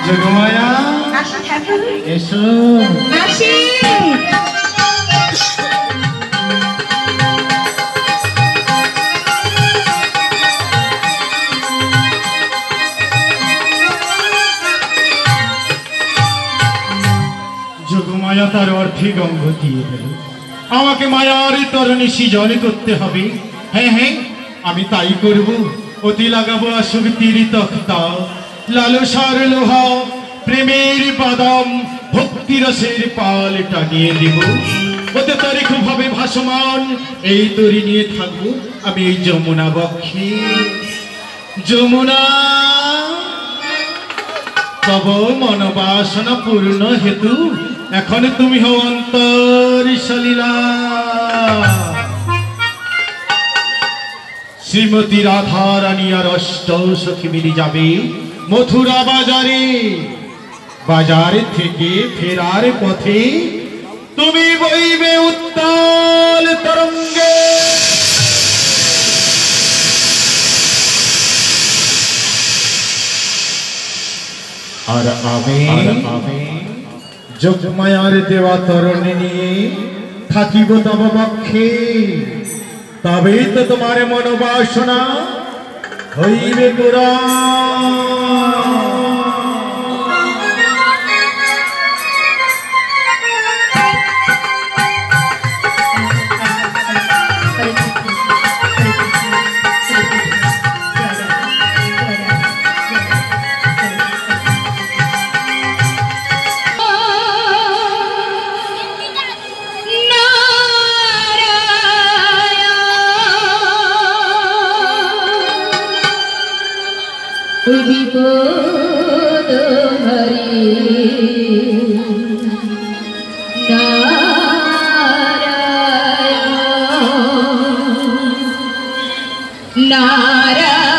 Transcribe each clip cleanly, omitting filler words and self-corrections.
যোগমায়া আসো ঠাকুর এসো আসি যোগমায়া তার অর্থে গঙ্গ দিয়ে গেল আমাকে মায়ার তরণী সৃজন করতে হবে। হ্যাঁ হ্যাঁ আমি তাই করব। অতি লাগাবো আসক্তির তক্তা লালসার লোহা প্রেমের বাদাম ভক্তিরসের পাল টানিয়ে দেব। ওতে তারিখ ভাবে ভাসমান এই তরি নিয়ে থাকবো আমি এই যমুনা বক্ষে। যমুনা তব মনোবাসনা পূর্ণ হেতু এখন তুমি হও অন্তর সলীলা। শ্রীমতী রাধা রানী আর অষ্ট সখী মিলে যাবে মথুরা বাজারে। বাজার থেকে ফেরার পথে তুমি বইবে উত্তাল তরঙ্গে। আর আমি যোগমায়ার দেওয়া তরণী নিয়ে থাকিব তব পক্ষে। তবেই তো তোমার মনোবাসনা হইবে পুরা। বিপদ হরি নারায়ণ নারায়ণ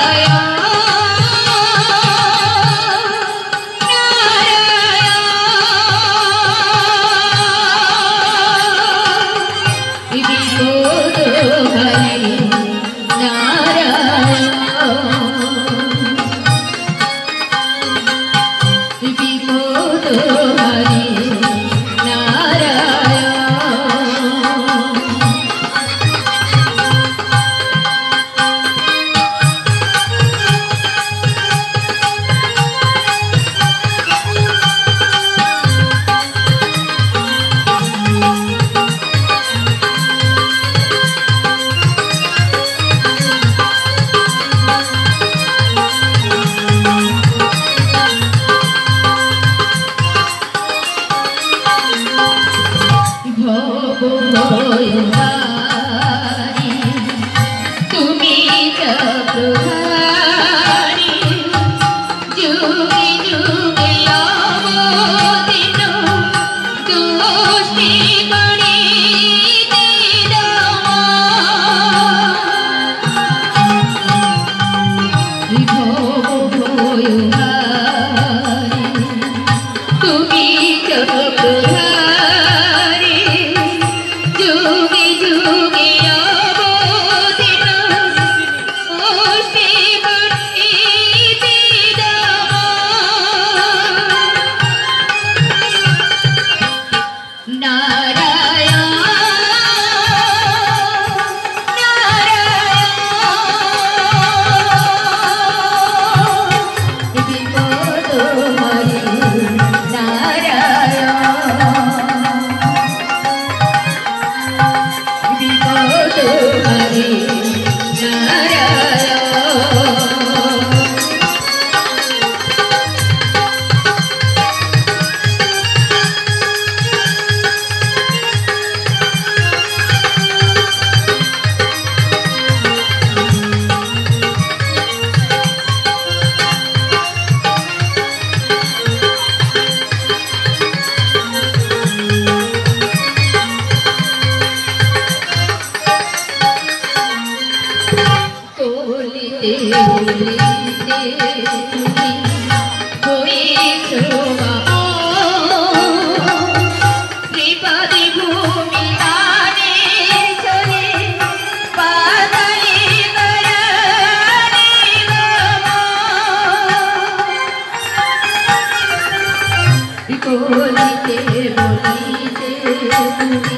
বলিতে বলিতে তুমি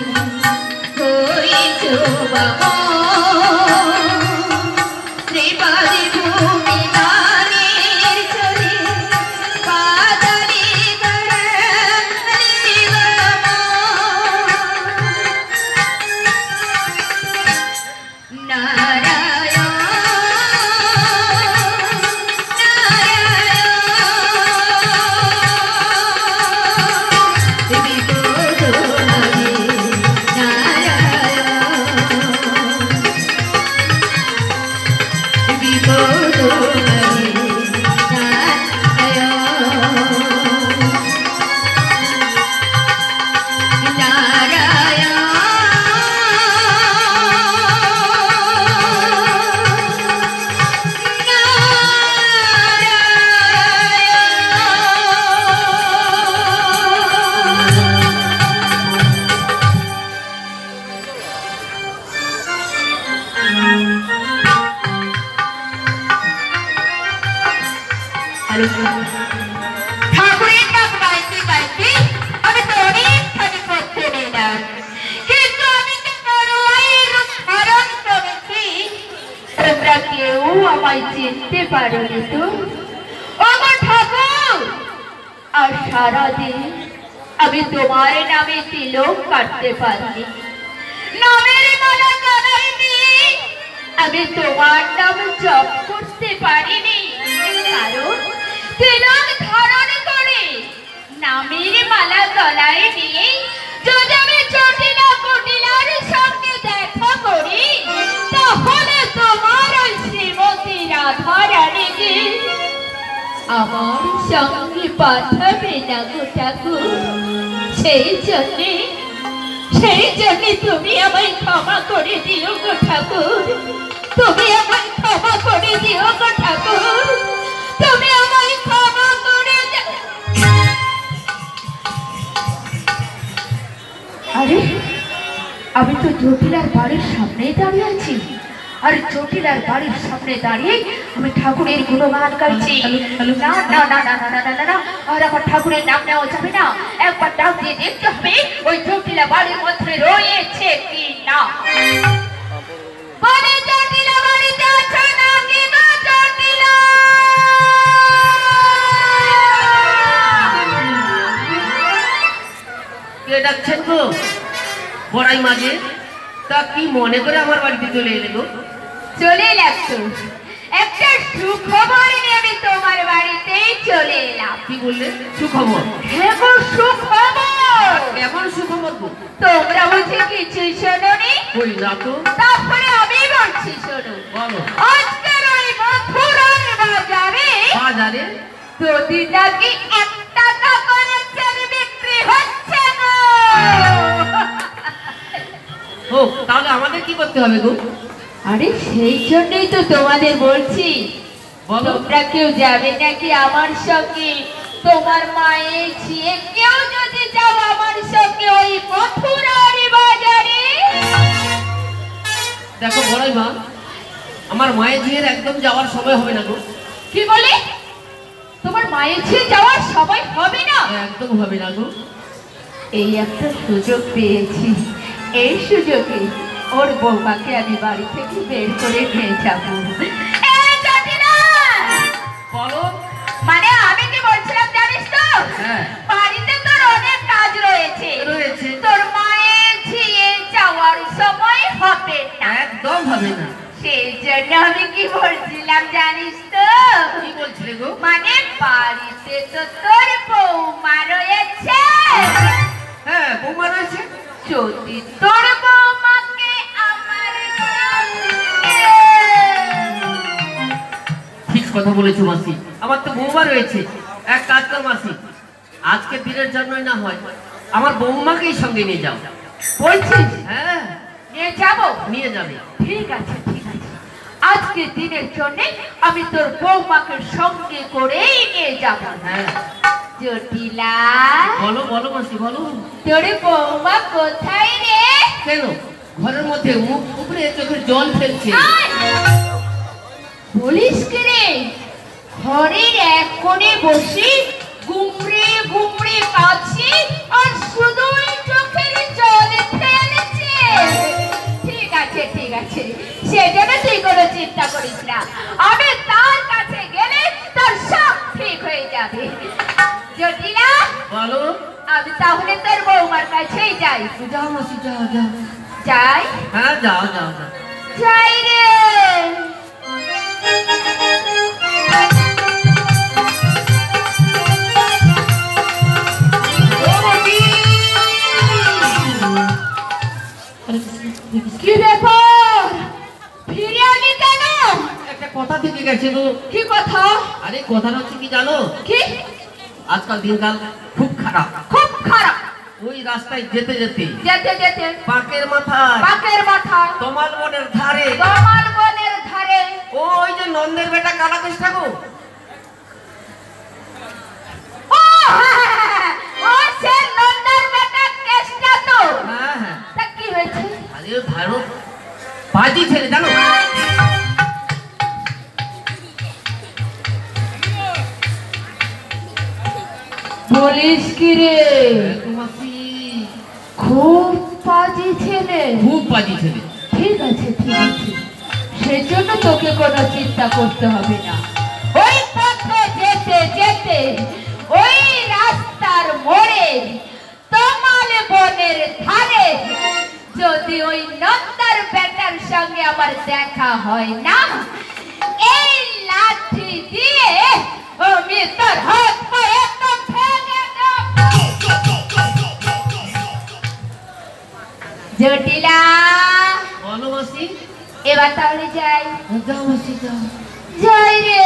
হইছো বাবা ত্রিপাদি ভূমি দানের চলে পাদানি ধরণি নারায়ণ ঠাকুরের নাম গাইতে গাইতে আমি তো অনেকখানি করতে নিলাম, কিন্তু আমি তো বড়োয়াইয়ের স্মরণ করেছি। তোমরা কেউ আমায় চিনতে পারোনি তো ওগো ঠাকুর। আর সারাদিন আমি তোমার নামে তিলক কাটতে পারিনি, নামের মালা গলাইনি, আমি তোমার নাম জপ করতে পারিনি। কারণ তিলক ধারণ করে নামের মালা গলায় নিয়ে যদি আমি জটিলা কুটিলার সঙ্গে দেখা করি, তাহলে তোমার ওই শ্রীমতী রাধা রানীকে আমার সঙ্গে পাঠাবে না গো ঠাকুর। সেই জন্যে তুমি আমায় ক্ষমা করে দিও গো ঠাকুর, তুমি আমায় ক্ষমা করে দিও গো ঠাকুর, তুমি আমায় ক্ষমা করে দাও। আরে আমি তো জটিলার বাড়ির সামনেই দাঁড়িয়ে আছি, আর জটিলার বাড়ির সামনে দাঁড়িয়ে আমি ঠাকুরের গুণগান গাইছি। না না না না না না না, আর আমার ঠাকুরের নাম নেওয়া যাবে না। একবার ডাক দিয়ে দেখতে হবে ওই জটিলা বাড়ির মধ্যে রয়েছে কি না। বলে জটিলা বাড়িতে আছো নাকি গো জটিলা? কে ডাকছেন গো বড়াই মাঝে? তা কি মনে করে আমার বাড়িতে চলে এলে গো? চলে লাগতো একটা সুখবর নিয়ে আমি তোমার বাড়িতেই চলে এলাম। কি বললে? সুখবর? হ্যাঁ গো সুখবর। কেমন সুখবর গো? তোমরা বুঝি কিছুই শোনোনি? ওই না তো। তারপরে আমি বলছি শোনো। বলো। আজকের ওই মথুরার বাজারে প্রতি নাকি 1 টাকা করে চেরি বিক্রি হচ্ছে গো। ও তাহলে আমাদের কি করতে হবে গো? আরে সেই জন্যই তো তোমাদের বলছি, বলো। তোমরা কেউ যাবে নাকি আমার সঙ্গে? তোমার মায়ের ঝিয়ে কেউ যদি যাও আমার সঙ্গে ওই মথুরার বাজারে। দেখো বড়াই মা, আমার মায়ের ঝিয়ের একদম যাওয়ার সময় হবে না গো। কি বলে? তোমার মায়ের ঝিয়ে যাওয়ার সময় হবে না? একদম হবে না গো। এই একটা সুযোগ পেয়েছি, এই সুযোগে ওর বৌমাকে আমি বাড়ি থেকে বের করে নিয়ে যাবো। বলো। মানে আমি কি বলছিলাম জানিস তো? হ্যাঁ। বাড়িতে তোর অনেক কাজ রয়েছে, রয়েছে। তোর মায়ের ঝিয়ে যাওয়ার সময় হবে না। একদম হবে না। সেই জন্য আমি কি বলছিলাম জানিস তো? কি বলছিলে গো? মানে বাড়িতে তো তোর বৌমা রয়েছে। হ্যাঁ বৌমা রয়েছে। যদি তোর বৌমাকে আমার সঙ্গে। ঠিক কথা বলেছো মাসি, আমার তো বৌমা রয়েছে। এক কাজ কর মাসি, আজকে দিনের জন্যই না হয় আমার বৌমাকেই সঙ্গে নিয়ে যাও। বলছিস? হ্যাঁ নিয়ে যাবো? নিয়ে যাবে। ঠিক আছে ঠিক আছে, আজকে দিনের জন্য আমি তোর বৌমাকে সঙ্গে করেই নিয়ে যাব। হ্যাঁ জটিলা, বলো বলো মাসি বলো। তোর বৌমা কোথায় রে? কেন ঘরের মধ্যে মুখ উপরে চোখের জল ফেলছে? বলিস কি রে? ঘরের এক কোণে বসে গুমড়ে গুমড়ে কাজ চিন্তা করিস না, আমি তার কাছে গেলে তোর সব ঠিক হয়ে যাবে। জটিলা, বলো। আমি তাহলে তোর বৌমার কাছেই যাই। যাও মাসি, যাও যাও। যাই? হ্যাঁ যাও যাও যাও। যাই রে। কি ব্যাপার, ফিরে আলি কেন? একটা কথা থেকে গেছে গো। কি কথা? আরে কথাটা হচ্ছে কি জানো? কি? আজকাল দিনকাল খুব খারাপ। খুব খারাপ? ওই রাস্তায় যেতে যেতে যেতে যেতে পাকের মাথায়, পাকের মাথায়, তমাল বনের ধারে, তমাল বনের ধারে ওই যে নন্দের বেটা কালাকেশ ঠাকুর, ও ও সে নন্দার বেটা কেষ্টা তো। হ্যাঁ হ্যাঁ। তা কি হয়েছে? আরে ভালো বাজি ছেলে জানো। বলিস কি রে? মাসি খুব বাজে ছেলে। খুব বাজি ছেলে। ঠিক আছে ঠিক আছে, সেজন্য তোকে কোনো চিন্তা করতে হবে না। ওই পথে যেতে যেতে ওই রাস্তার মোড়ে তমাল বনের ধারে যদি ওই নন্দার বেটার সঙ্গে আমার দেখা হয় না, এই লাঠি দিয়ে আমি তোর হাত পা একদম ভেঙে দেব। জটিলা, বলো মাসি। এবার তাহলে যাই। যাও মাসি যাও। যাই রে।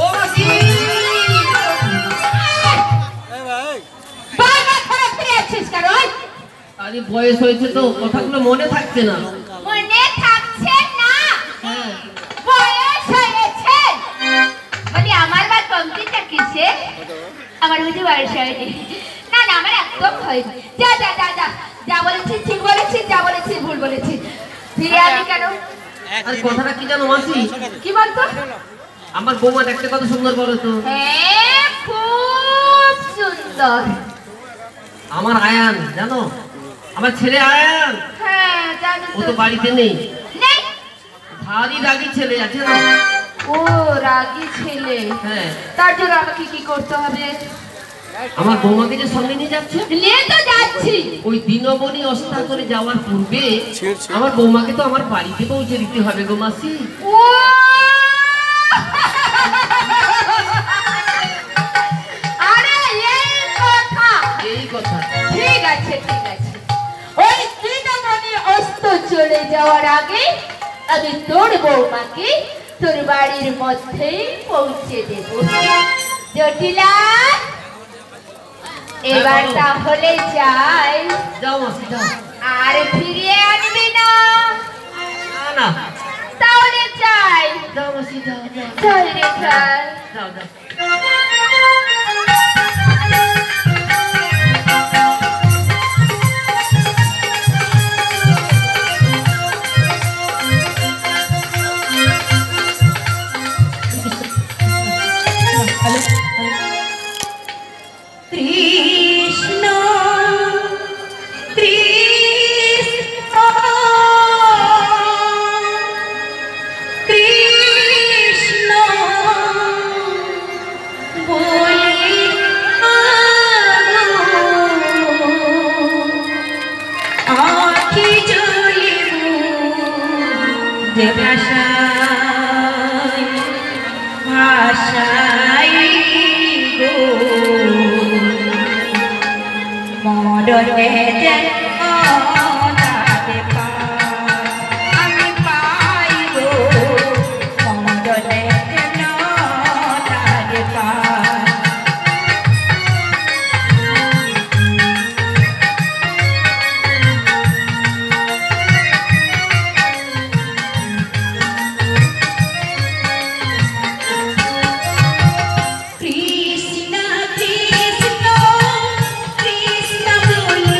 ও মাসি, বারবার খারাপ করে আছিস কেন? আরে বয়স হয়েছে তো কথাগুলো মনে থাকছে না। মনে থাকছে না? হ্যাঁ। বয়স হয়েছে বলি আমার বা কমতিটা কিসে? আমার বুঝি বয়স হয়নি। না না, আমার একদম হয়নি। যা যা যা যা, যা বলেছি ঠিক বলেছি, যা বলেছি ভুল বলেছি। ফিরে আলি কেন? আর কথাটা কি জানো মাসি? কি বলতো? আমার বৌমা একটা কথা সুন্দর বলো তো। হ্যাঁ, খুব সুন্দর। আমার আয়ান জানো, আমার ছেলে আয়ান, হ্যাঁ জানি ও তো বাড়িতে নেই। নেই? ভারী রাগী ছেলে আছে না। ও রাগী ছেলে। হ্যাঁ। তার জন্য আমাকে কি করতে হবে? আমার বৌমাকে যে সঙ্গে নিয়ে যাচ্ছে, নিয়ে তো যাচ্ছি। ওই দিনমণি অস্তা করে যাওয়ার পূর্বে আমার বৌমাকে তো আমার বাড়িতে পৌঁছে দিতে হবে গো মাসি। ও আরে এই কথা। এই কথা। ঠিক আছে ঠিক আছে, ওই দিনমণি অস্ত চলে যাওয়ার আগে আমি তোর বৌমাকে তোর বাড়ির মধ্যেই পৌঁছে দেব। জটিলা, এবার তাহলে যাই। যাও মাসি যাও। আর ফিরিয়ে আনবি না? না না, তাহলে যাই। যাও মাসি যাও যাও যাই রে যাই। যাও যাও। কৃষ্ণ কৃষ্ণ কৃষ্ণ বলে আখি জ্বলিব যে ভাষায় ভাষায় গো মরণে যেন তাকে আমি পাই গো, মরণে যেন তাকে পাই। কৃষ্ণ কৃষ্ণ কৃষ্ণ বলল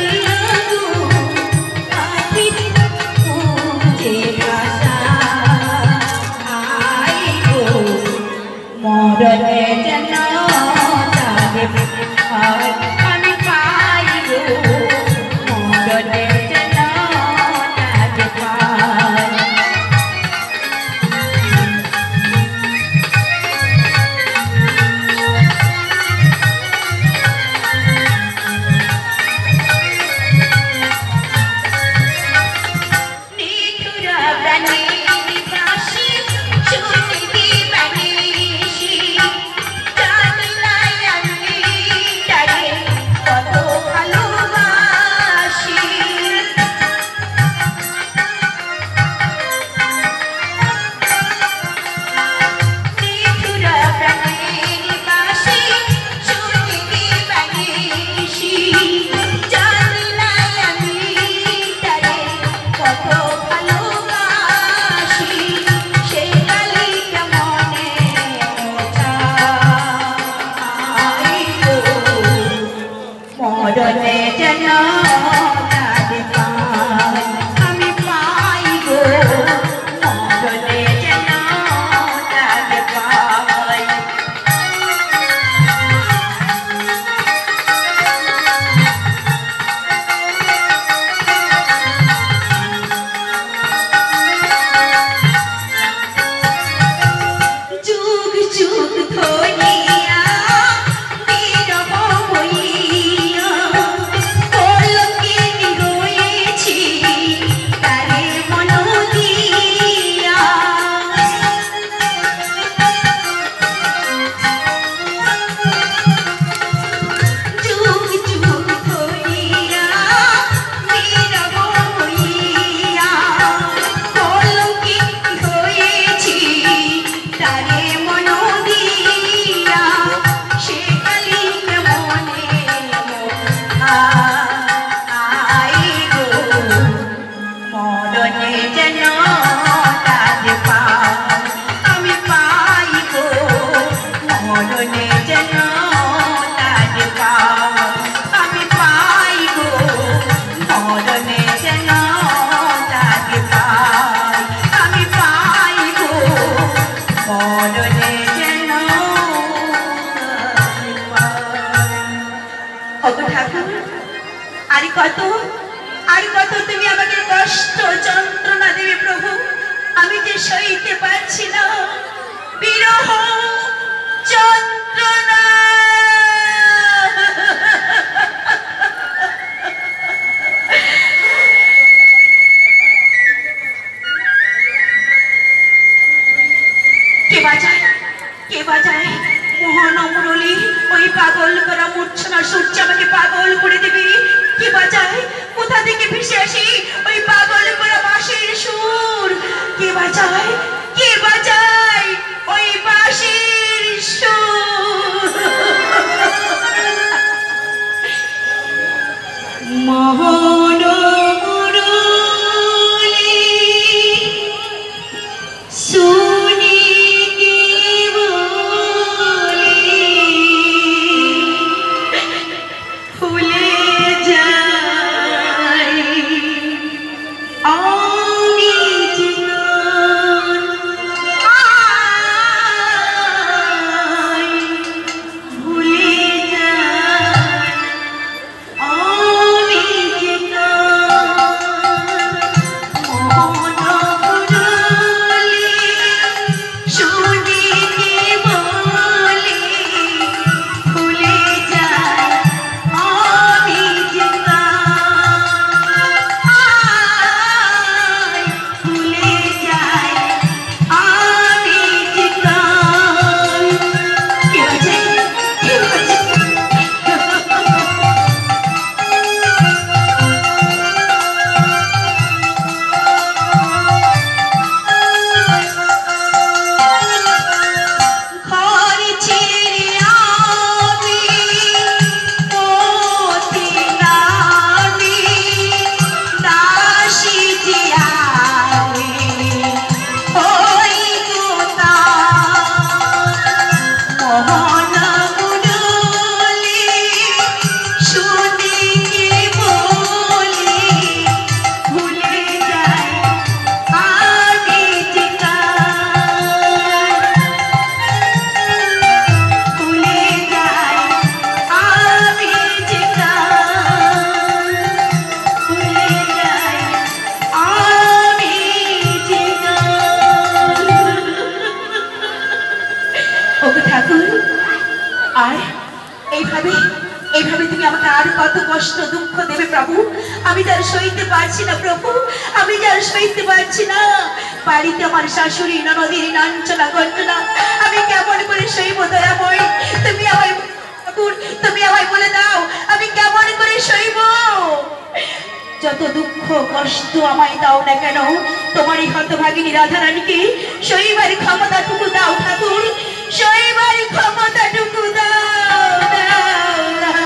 পাগল করা মূর্ছনা সূর্য আমাকে পাগল করে দেবে। কি বাজায়, কোথা থেকে ভেসে আসি ওই পাগল করা বাঁশির সুর? কে বাজায়, কে বাজায় ওই বাঁশির সুর? মোহন মুরলী শুনি কি বলি, ভুলে যাই আমি জীবন, ভুলে যাই আমি জীবন। মোহন মুরলী শুনি কি বলি, ভুলে যাই আমি জীবন, ভুলে যাই আমি জীবন। কি হয়েছে, কি হয়েছে? ঘর ছেড়ে আমি পথে নামি, দাসী যে আমি ওই কোথা। মোহন মুরলী শুনি কি বলি, ভুলে যাই আমি জীবন, ভুলে যাই আমি জীবন, ভুলে যাই আমি জীবন। ওগো ঠাকুর, আর এইভাবে এইভাবে তুমি আমাকে আর কত কষ্ট দুঃখ দেবে প্রভু? আমি যার সইতে পারছি না প্রভু, আমি যার সইতে পারছি না। বাড়িতে আমার শাশুড়ি ননদের লাঞ্ছনা ঘটনা আমি কেমন করে সইব দয়াময়? তুমি আমায় ঠাকুর, তুমি আমায় বলে দাও আমি কেমন করে সইব? যত দুঃখ কষ্ট আমায় দাও না কেন, তোমার এই হতভাগিনী রাধারানীকে সইবার ক্ষমতাটুকু দাও ঠাকুর, সইবার ক্ষমতাটুকু দাও, দাও, দাও।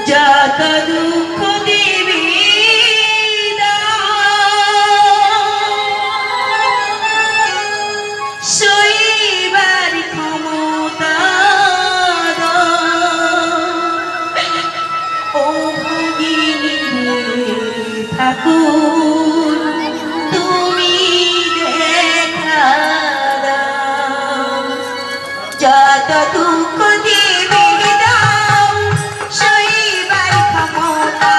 যত দুঃখ দেবে সইবার ক্ষমতা ও ভগিনী ঠাকুর, তুমি দেখা দাও। যত দুঃখ দেবে দাও সইবার ক্ষমতা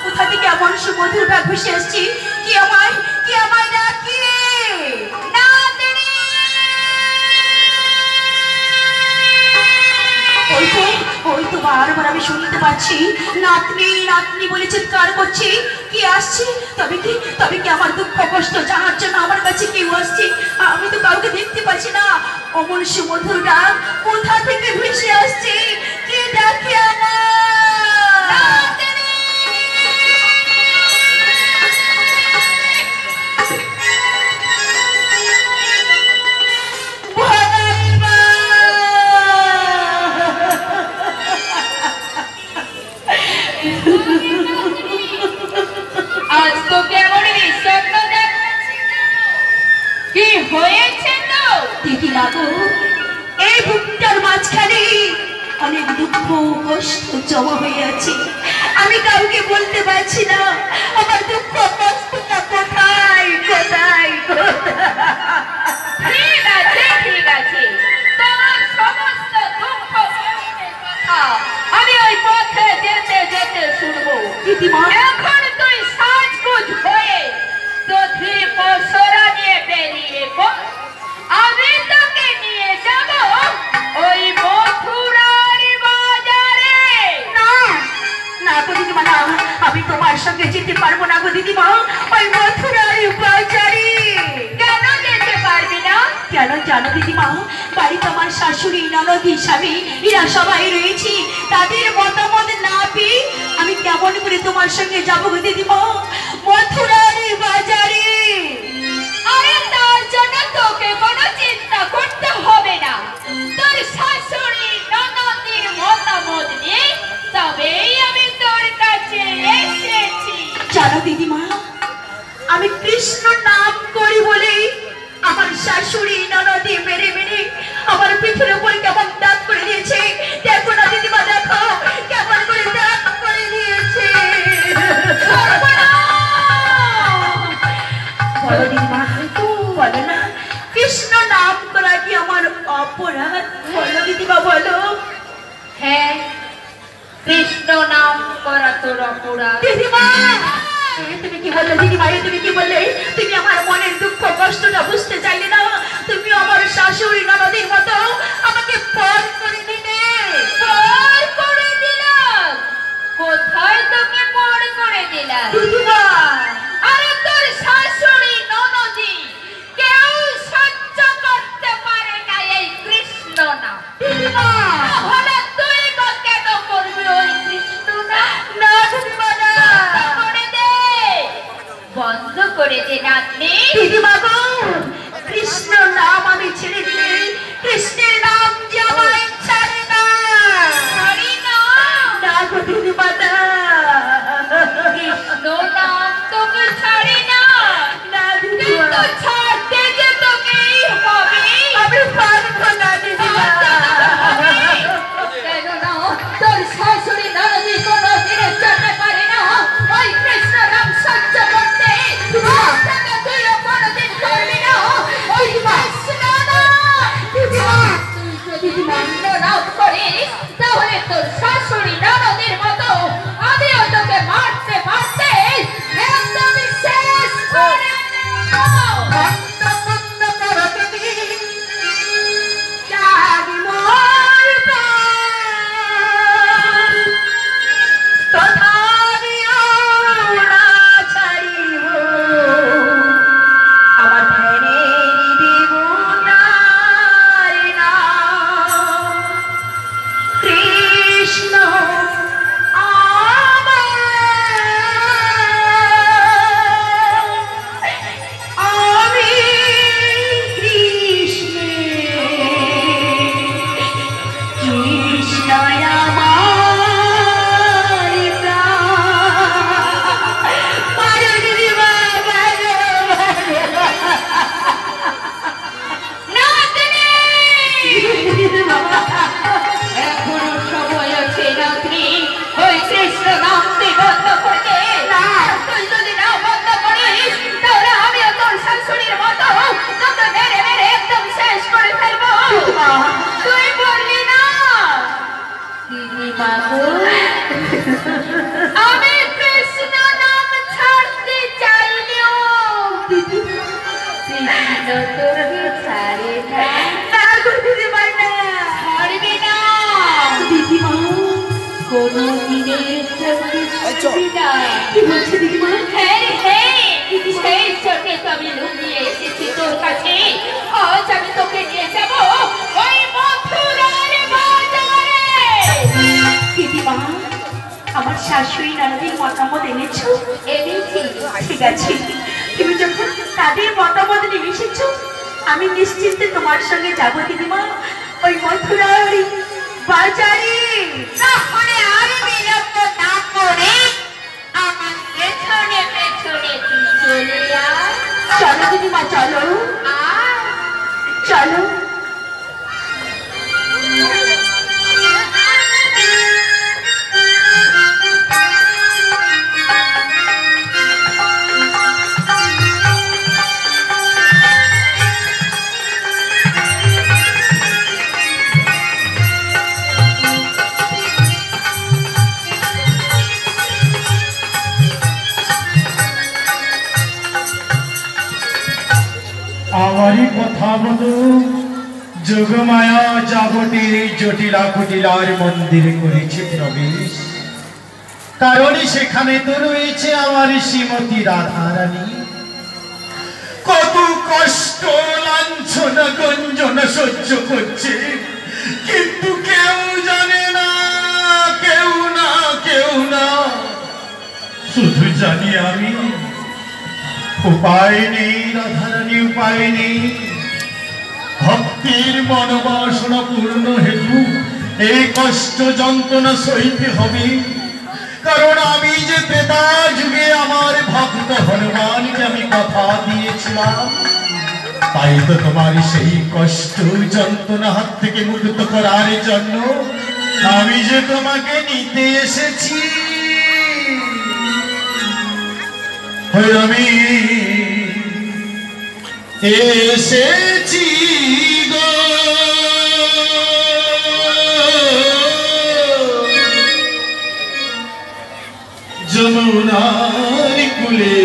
কোথা থেকে এমন সুমধুর ডাক ভেসে আসছে? কি আমায় ডাকে? ওই তো বারবার আমি শুনতে পাচ্ছি নাতনি নাতনি বলে চিৎকার করছি। কি আসছে? তবে কি আমার দুঃখ কষ্ট জানার জন্য আমার কাছে কেউ আসছে? আমি তো কাউকে দেখতে পাচ্ছি না। অমন সুমধুর ডাক কোথা থেকে ভেসে আসছে? কে ডাকে আমার? আজ তো কেমন স্বপ্ন দেখাচ্ছি। কি হয়েছে তো? দিদি বাবু, এই বুকটার মাঝখানে অনেক দুঃখ কষ্ট জমা হয়ে আছে। আমি কাউকে বলতে পারছি না আমার দুঃখ কষ্টটা কোথায় কোথায় ঠিক আছে তোমার সমস্ত দুঃখ কষ্টের কথা আমি ওই পথে যেতে যেতে শুনবো। দিদিমা, এখন তুই সাজগুজ হয়ে দধি পসরা নিয়ে বেরিয়ে পড়। আমি তোকে নিয়ে যাব ওই মথুরার বাজারে। না গো দিদিমা, না, আমি তোমার সঙ্গে যেতে পারবো না গো দিদিমা। ওই মথুরার বাজারে কেন যেতে পারবি না? কেন জানো দিদিমা? বাড়িতে আমার শাশুড়ি ননদি স্বামী এরা সবাই রয়েছে। তাদের মতামত না পেয়ে আমি কেমন করে তোমার সঙ্গে যাবো গো দিদিমা মথুরার বাজারে? আরে তার জন্য তোকে কোনো চিন্তা করতে হবে না। তোর শাশুড়ি ননদির মতামত নিয়ে তবেই আমি তোর কাছে এসেছি। জানো দিদিমা, আমি কৃষ্ণ নাম করি বলে আমার শাশুড়ি ননদি মেরে মেরে আমার পিঠের উপর কেমন দাগ করে দিয়েছে। দেখো না দিদিমা, দেখো কেমন করে দাগ করে দিয়েছে। বলো দিদিমা, বলো না, কৃষ্ণ নাম করা কি আমার অপরাধ? বলো দিদিমা, বলো। হ্যাঁ, কৃষ্ণ নাম করা তোর অপরাধ। দিদিমা, তুমি কি বললে দিদিমা? তুমি কি বললে? তুমি আমার মনের দুঃখ কষ্টটা বুঝতে চাইলে না? তুমি আমার শাশুড়ি ননদের মতো আমাকে পর করে দিলে। পর করে দিলাম? কোথায় তোকে পর করে দিলাম? দিদিমা, আরে তোর শাশুড়ি ননদি কেউ সহ্য করতে পারে না এই কৃষ্ণ নাম। দিদিমা, তাহলে তুই বা কেন করবি ওই কৃষ্ণ নাম? না দিদিমা, না। বন্ধ করে দে নাতনি। দিদিমা গো, কৃষ্ণ নাম আমি ছেড়ে দিলে কৃষ্ণের নাম যে আমায় ছাড়ে না। ছাড়ি না? না গো দিদিমা, না। কৃষ্ণ নাম তোকে ছাড়ি না। না কিন্তু দিদিমা, ছাড়তে যে তোকেই হবে। আমি পারবো না দিদিমা। কেননা তোর শাশুড়ি ননদি কোনো দিনের জন্য পারে না ওই কৃষ্ণ নাম সহ্য করতে। আজ থেকে তুইও কোনোদিন করবি না ওই কৃষ্ণ নাম। তুই যদি কৃষ্ণ নাম করিস তাহলে তোর শাশুড়ি ননদির মতো আমিও তোকে মারতে মারতে একদমই শেষ করে আমি তোর ছাড়ে না না গো দিদিমা না ছাড়বে না দিদিমা কোনো দিনের চোখে ছাড়বে না কি বলছে দিদিমা হ্যাঁ রে, হ্যাঁ সেই চোখে তো আমি লুকিয়ে এসেছি তোর কাছে আজ আমি তোকে নিয়ে যাব ওই মথুরার বাজারে দিদিমা আমার শাশুড়ি ননদের মতামত এনেছো এনেছি ঠিক আছে তুমি যখন তাদের মতামত নিয়ে এসেছো আমি নিশ্চিন্তে তোমার সঙ্গে যাব দিদিমা ওই মথুরার বাজারে তাহলে আর বিলম্ব না করে আমার পেছনে পেছনে তুই চলে আয় চলো দিদিমা চলো আয় চলো আমারই কথা বলো যোগমায়া যাবতীর জটিলা কুটিলার মন্দিরে করেছে প্রবেশ, কারণ সেখানে তো রয়েছে আমার শ্রীমতী রাধারানী। কত কষ্ট লাঞ্ছনা গঞ্জনা সহ্য করছে, কিন্তু কেউ জানে না, কেউ না, কেউ না। শুধু জানি আমি উপায় নেই রাধারানী, উপায় নেই। ভক্তির মনোবাসনা পূর্ণ হেতু এই কষ্ট যন্ত্রণা সইতে হবে, কারণ আমি যে ত্রেতা যুগে আমার ভক্ত হনুমানকে আমি কথা দিয়েছিলাম, তাই তো তোমার সেই কষ্ট যন্ত্রণা হাত থেকে মুক্ত করার জন্য আমি যে তোমাকে নিতে এসেছি। আমি এসেছি গো যমুনার কুলে,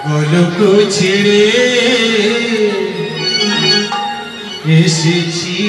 গোলক ছেড়ে এসেছি